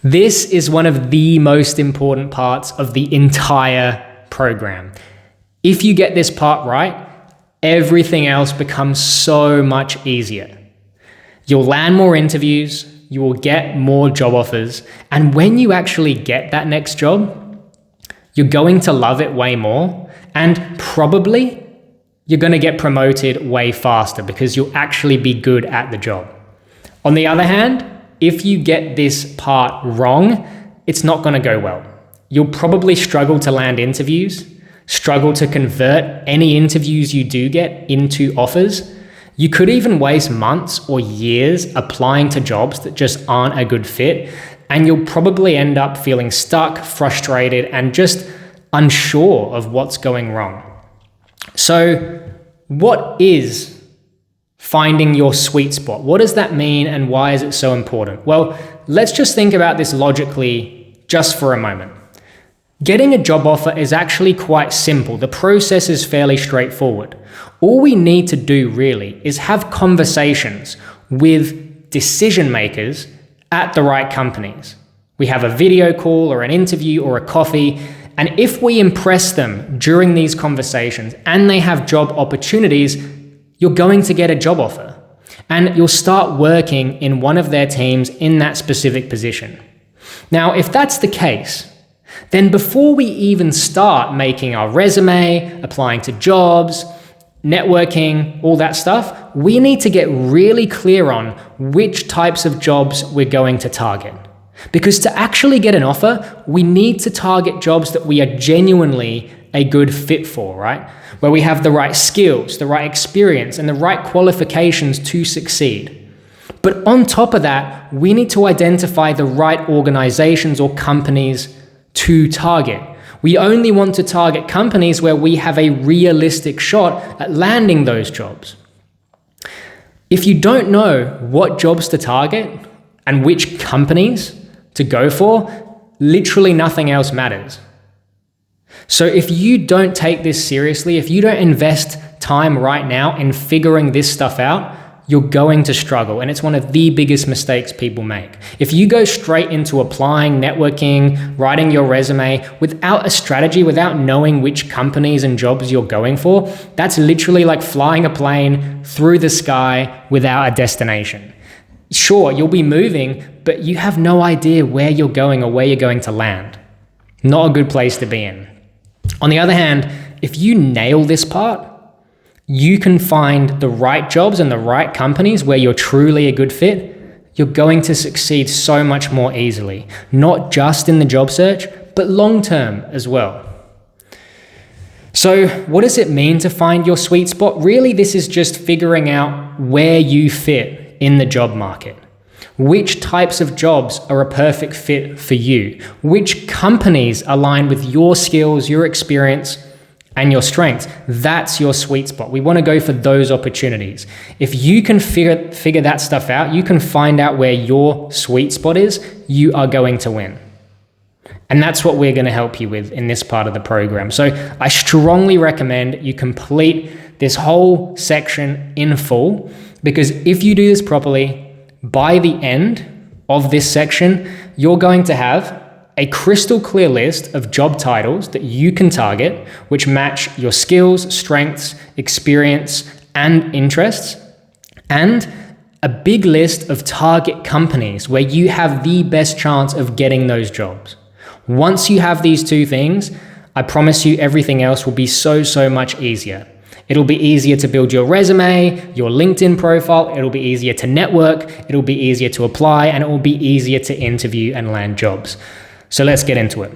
This is one of the most important parts of the entire program. If you get this part right, everything else becomes so much easier. You'll land more interviews, you will get more job offers, and when you actually get that next job, you're going to love it way more, and probably you're going to get promoted way faster because you'll actually be good at the job. On the other hand, if you get this part wrong, it's not going to go well. You'll probably struggle to land interviews, struggle to convert any interviews you do get into offers. You could even waste months or years applying to jobs that just aren't a good fit, and you'll probably end up feeling stuck, frustrated, and just unsure of what's going wrong. So, what is finding your sweet spot? What does that mean, and why is it so important? Well, let's just think about this logically just for a moment. Getting a job offer is actually quite simple. The process is fairly straightforward. All we need to do really is have conversations with decision makers at the right companies. We have a video call or an interview or a coffee, and if we impress them during these conversations and they have job opportunities, you're going to get a job offer, and you'll start working in one of their teams in that specific position. Now, if that's the case, then before we even start making our resume, applying to jobs, networking, all that stuff, we need to get really clear on which types of jobs we're going to target. Because to actually get an offer, we need to target jobs that we are genuinely a good fit for, right? Where we have the right skills, the right experience, and the right qualifications to succeed. But on top of that, we need to identify the right organizations or companies to target. We only want to target companies where we have a realistic shot at landing those jobs. If you don't know what jobs to target and which companies to go for, literally nothing else matters. So if you don't take this seriously, if you don't invest time right now in figuring this stuff out, you're going to struggle, and it's one of the biggest mistakes people make. If you go straight into applying, networking, writing your resume without a strategy, without knowing which companies and jobs you're going for, that's literally like flying a plane through the sky without a destination. Sure, you'll be moving, but you have no idea where you're going or where you're going to land. Not a good place to be in. On the other hand, if you nail this part, you can find the right jobs and the right companies where you're truly a good fit. You're going to succeed so much more easily, not just in the job search, but long-term as well. So what does it mean to find your sweet spot? Really, this is just figuring out where you fit in the job market. Which types of jobs are a perfect fit for you? Which companies align with your skills, your experience, and your strengths? That's your sweet spot. We want to go for those opportunities. If you can figure that stuff out, you can find out where your sweet spot is, you are going to win. And that's what we're going to help you with in this part of the program. So I strongly recommend you complete this whole section in full, because if you do this properly, by the end of this section, you're going to have a crystal clear list of job titles that you can target, which match your skills, strengths, experience, and interests, and a big list of target companies where you have the best chance of getting those jobs. Once you have these two things, I promise you everything else will be so much easier. It'll be easier to build your resume, your LinkedIn profile, it'll be easier to network, it'll be easier to apply, and it will be easier to interview and land jobs. So let's get into it.